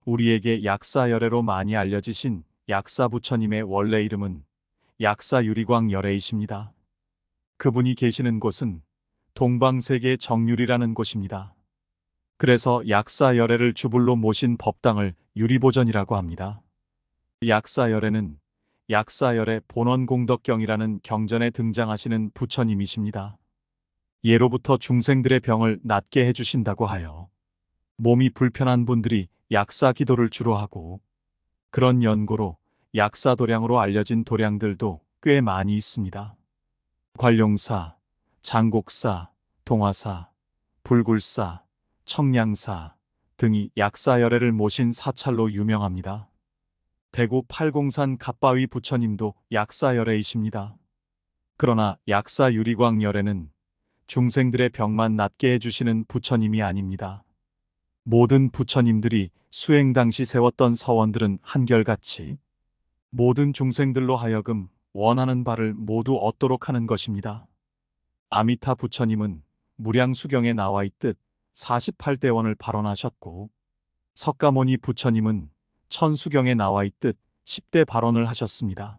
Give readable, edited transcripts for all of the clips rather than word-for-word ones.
우리에게 약사열애로 많이 알려지신 약사부처님의 원래 이름은 약사유리광열애이십니다. 그분이 계시는 곳은 동방세계 정유리라는 곳입니다. 그래서 약사열애를 주불로 모신 법당을 유리보전이라고 합니다. 약사열애는 약사열애 본원공덕경이라는 경전에 등장하시는 부처님이십니다. 예로부터 중생들의 병을 낫게 해주신다고 하여 몸이 불편한 분들이 약사 기도를 주로 하고, 그런 연고로 약사도량으로 알려진 도량들도 꽤 많이 있습니다. 관룡사, 장곡사, 동화사, 불굴사, 청량사 등이 약사열애를 모신 사찰로 유명합니다. 대구 팔공산 갓바위 부처님도 약사열애이십니다. 그러나 약사유리광열애는 중생들의 병만 낫게 해주시는 부처님이 아닙니다. 모든 부처님들이 수행 당시 세웠던 서원들은 한결같이 모든 중생들로 하여금 원하는 바를 모두 얻도록 하는 것입니다. 아미타 부처님은 무량수경에 나와 있듯 48대원을 발언하셨고, 석가모니 부처님은 천수경에 나와 있듯 10대 발언을 하셨습니다.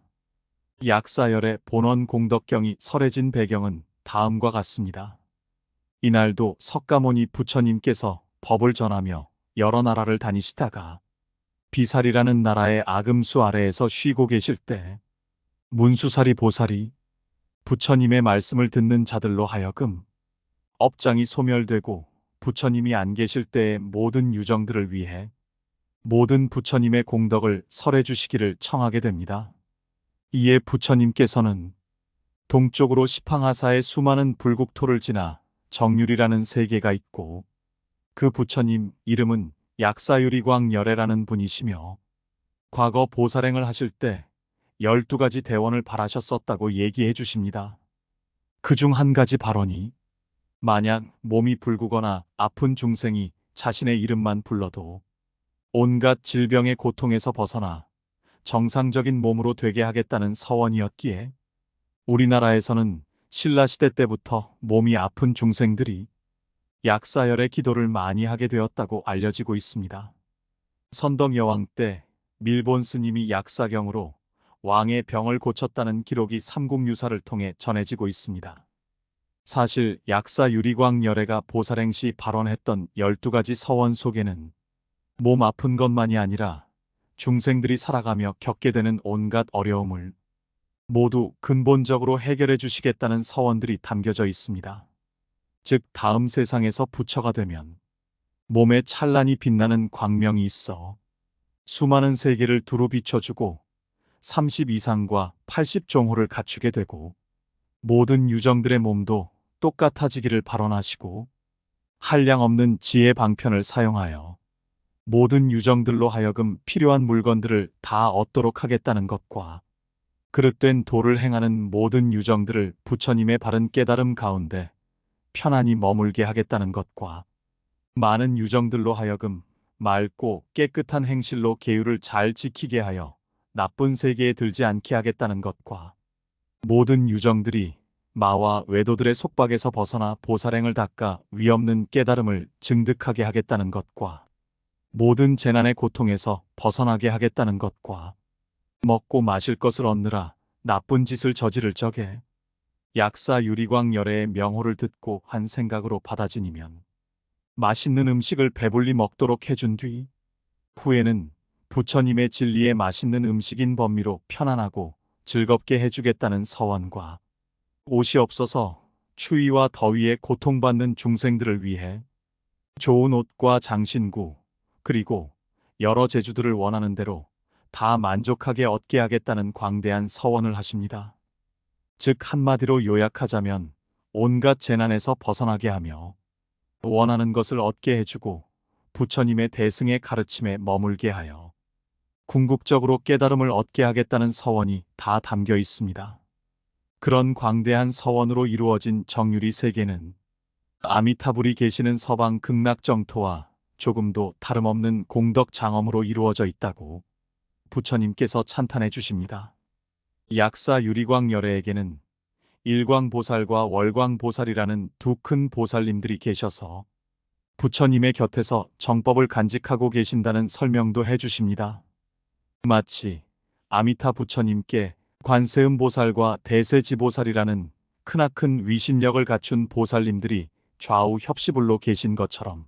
약사열의 본원 공덕경이 설해진 배경은 다음과 같습니다. 이날도 석가모니 부처님께서 법을 전하며 여러 나라를 다니시다가 비살이라는 나라의 아금수 아래에서 쉬고 계실 때 문수사리 보살이 부처님의 말씀을 듣는 자들로 하여금 업장이 소멸되고 부처님이 안 계실 때의 모든 유정들을 위해 모든 부처님의 공덕을 설해 주시기를 청하게 됩니다. 이에 부처님께서는 동쪽으로 시팡하사의 수많은 불국토를 지나 정유리라는 세계가 있고, 그 부처님 이름은 약사유리광열애라는 분이시며 과거 보살행을 하실 때 12가지 대원을 발하셨었다고 얘기해 주십니다. 그중 한 가지 발언이, 만약 몸이 불구거나 아픈 중생이 자신의 이름만 불러도 온갖 질병의 고통에서 벗어나 정상적인 몸으로 되게 하겠다는 서원이었기에, 우리나라에서는 신라시대 때부터 몸이 아픈 중생들이 약사열의 기도를 많이 하게 되었다고 알려지고 있습니다. 선덕여왕 때 밀본 스님이 약사경으로 왕의 병을 고쳤다는 기록이 삼국유사를 통해 전해지고 있습니다. 사실 약사유리광열애가 보살행 시 발언했던 12가지 서원 속에는 몸 아픈 것만이 아니라 중생들이 살아가며 겪게 되는 온갖 어려움을 모두 근본적으로 해결해 주시겠다는 서원들이 담겨져 있습니다. 즉, 다음 세상에서 부처가 되면 몸에 찬란히 빛나는 광명이 있어 수많은 세계를 두루 비춰주고 30이상과 80종호를 갖추게 되고, 모든 유정들의 몸도 똑같아지기를 발언하시고, 한량없는 지혜 방편을 사용하여 모든 유정들로 하여금 필요한 물건들을 다 얻도록 하겠다는 것과, 그릇된 도를 행하는 모든 유정들을 부처님의 바른 깨달음 가운데 편안히 머물게 하겠다는 것과, 많은 유정들로 하여금 맑고 깨끗한 행실로 계율을 잘 지키게 하여 나쁜 세계에 들지 않게 하겠다는 것과, 모든 유정들이 마와 외도들의 속박에서 벗어나 보살행을 닦아 위없는 깨달음을 증득하게 하겠다는 것과, 모든 재난의 고통에서 벗어나게 하겠다는 것과, 먹고 마실 것을 얻느라 나쁜 짓을 저지를 적에 약사유리광열애의 명호를 듣고 한 생각으로 받아지니면 맛있는 음식을 배불리 먹도록 해준 뒤 후에는 부처님의 진리의 맛있는 음식인 법미로 편안하고 즐겁게 해주겠다는 서원과, 옷이 없어서 추위와 더위에 고통받는 중생들을 위해 좋은 옷과 장신구 그리고 여러 제주들을 원하는 대로 다 만족하게 얻게 하겠다는 광대한 서원을 하십니다. 즉, 한마디로 요약하자면 온갖 재난에서 벗어나게 하며 원하는 것을 얻게 해주고 부처님의 대승의 가르침에 머물게 하여 궁극적으로 깨달음을 얻게 하겠다는 서원이 다 담겨 있습니다. 그런 광대한 서원으로 이루어진 정유리 세계는 아미타불이 계시는 서방 극락정토와 조금도 다름없는 공덕 장엄으로 이루어져 있다고 부처님께서 찬탄해 주십니다. 약사유리광열애에게는 일광보살과 월광보살이라는 두 큰 보살님들이 계셔서 부처님의 곁에서 정법을 간직하고 계신다는 설명도 해주십니다. 마치 아미타 부처님께 관세음 보살과 대세지보살이라는 크나큰 위신력을 갖춘 보살님들이 좌우 협시불로 계신 것처럼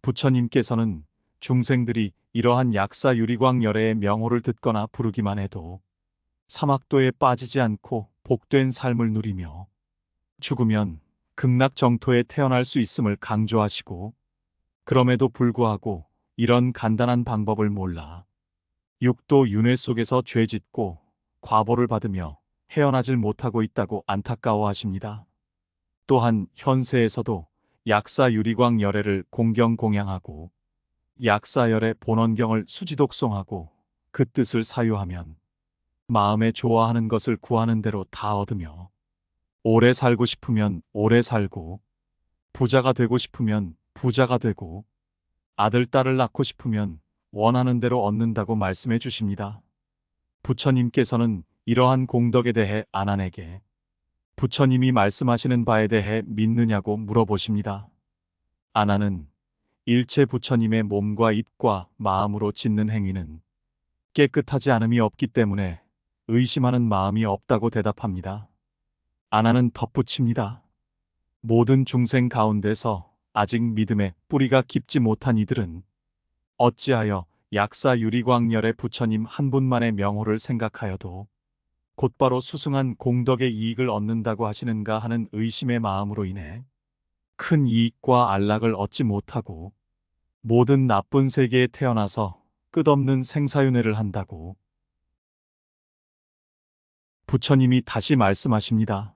부처님께서는 중생들이 이러한 약사 유리광 열애의 명호를 듣거나 부르기만 해도 사막도에 빠지지 않고 복된 삶을 누리며 죽으면 극락 정토에 태어날 수 있음을 강조하시고, 그럼에도 불구하고 이런 간단한 방법을 몰라 육도 윤회 속에서 죄짓고 과보를 받으며 헤어나질 못하고 있다고 안타까워하십니다. 또한 현세에서도 약사 유리광 열애를 공경 공양하고 약사열의 본원경을 수지독송하고 그 뜻을 사유하면 마음에 좋아하는 것을 구하는 대로 다 얻으며 오래 살고 싶으면 오래 살고 부자가 되고 싶으면 부자가 되고 아들 딸을 낳고 싶으면 원하는 대로 얻는다고 말씀해 주십니다. 부처님께서는 이러한 공덕에 대해 아난에게 부처님이 말씀하시는 바에 대해 믿느냐고 물어보십니다. 아난은 일체 부처님의 몸과 입과 마음으로 짓는 행위는 깨끗하지 않음이 없기 때문에 의심하는 마음이 없다고 대답합니다. 아난은 덧붙입니다. 모든 중생 가운데서 아직 믿음의 뿌리가 깊지 못한 이들은 어찌하여 약사 유리광열의 부처님 한 분만의 명호를 생각하여도 곧바로 수승한 공덕의 이익을 얻는다고 하시는가 하는 의심의 마음으로 인해 큰 이익과 안락을 얻지 못하고 모든 나쁜 세계에 태어나서 끝없는 생사윤회를 한다고 부처님이 다시 말씀하십니다.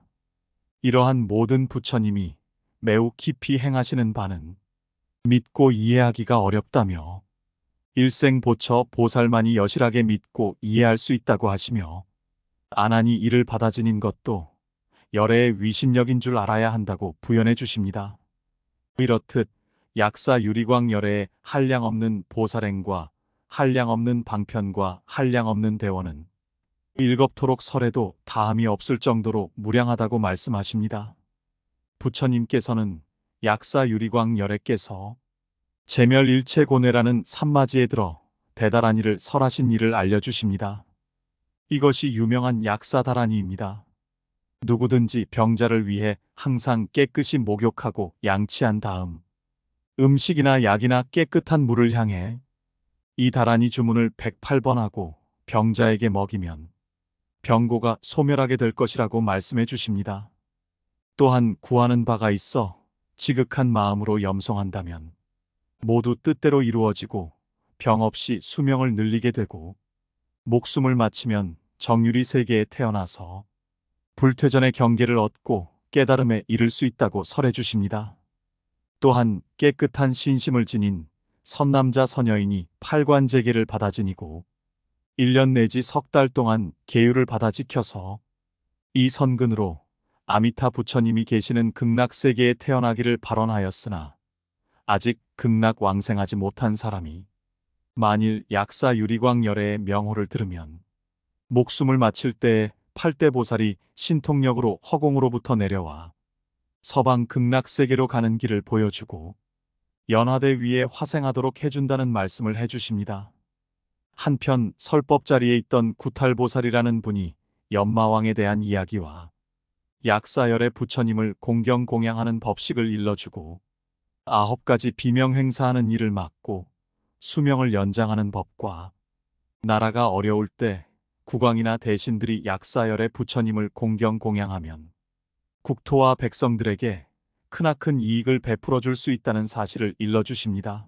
이러한 모든 부처님이 매우 깊이 행하시는 바는 믿고 이해하기가 어렵다며 일생보처 보살만이 여실하게 믿고 이해할 수 있다고 하시며 아난이 이를 받아 지닌 것도 열애의 위신력인 줄 알아야 한다고 부연해 주십니다. 이렇듯 약사 유리광 열애의 한량없는 보살행과 한량없는 방편과 한량없는 대원은 일겁토록 설해도 다함이 없을 정도로 무량하다고 말씀하십니다. 부처님께서는 약사 유리광 열애께서 제멸일체고뇌라는 산마지에 들어 대다란 일을 설하신 일을 알려주십니다. 이것이 유명한 약사다라니입니다. 누구든지 병자를 위해 항상 깨끗이 목욕하고 양치한 다음 음식이나 약이나 깨끗한 물을 향해 이 다라니 주문을 108번 하고 병자에게 먹이면 병고가 소멸하게 될 것이라고 말씀해 주십니다. 또한 구하는 바가 있어 지극한 마음으로 염송한다면 모두 뜻대로 이루어지고 병 없이 수명을 늘리게 되고 목숨을 마치면 정유리 세계에 태어나서 불퇴전의 경계를 얻고 깨달음에 이를 수 있다고 설해 주십니다. 또한 깨끗한 신심을 지닌 선남자 선여인이 팔관제계를 받아 지니고 1년 내지 석 달 동안 계율을 받아 지켜서 이 선근으로 아미타 부처님이 계시는 극락세계에 태어나기를 발언하였으나 아직 극락 왕생하지 못한 사람이 만일 약사 유리광 열애의 명호를 들으면 목숨을 마칠 때에 팔대보살이 신통력으로 허공으로부터 내려와 서방 극락세계로 가는 길을 보여주고 연화대 위에 화생하도록 해준다는 말씀을 해주십니다. 한편 설법 자리에 있던 구탈보살이라는 분이 연마왕에 대한 이야기와 약사열의 부처님을 공경 공양하는 법식을 일러주고 9가지 비명 행사하는 일을 막고 수명을 연장하는 법과 나라가 어려울 때 국왕이나 대신들이 약사열의 부처님을 공경 공양하면 국토와 백성들에게 크나큰 이익을 베풀어 줄 수 있다는 사실을 일러주십니다.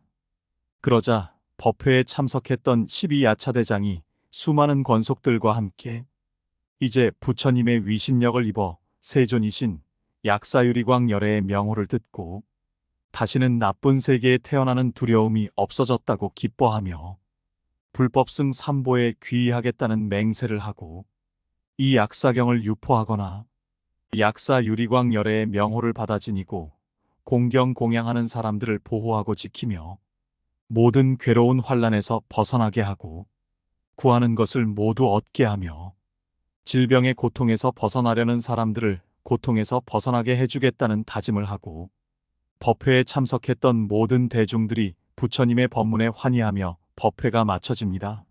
그러자 법회에 참석했던 12야차대장이 수많은 권속들과 함께 이제 부처님의 위신력을 입어 세존이신 약사유리광 열애의 명호를 듣고 다시는 나쁜 세계에 태어나는 두려움이 없어졌다고 기뻐하며 불법승 삼보에 귀의하겠다는 맹세를 하고 이 약사경을 유포하거나 약사 유리광 열애의 명호를 받아 지니고 공경 공양하는 사람들을 보호하고 지키며 모든 괴로운 환란에서 벗어나게 하고 구하는 것을 모두 얻게 하며 질병의 고통에서 벗어나려는 사람들을 고통에서 벗어나게 해주겠다는 다짐을 하고 법회에 참석했던 모든 대중들이 부처님의 법문에 환희하며 법회가 마쳐집니다.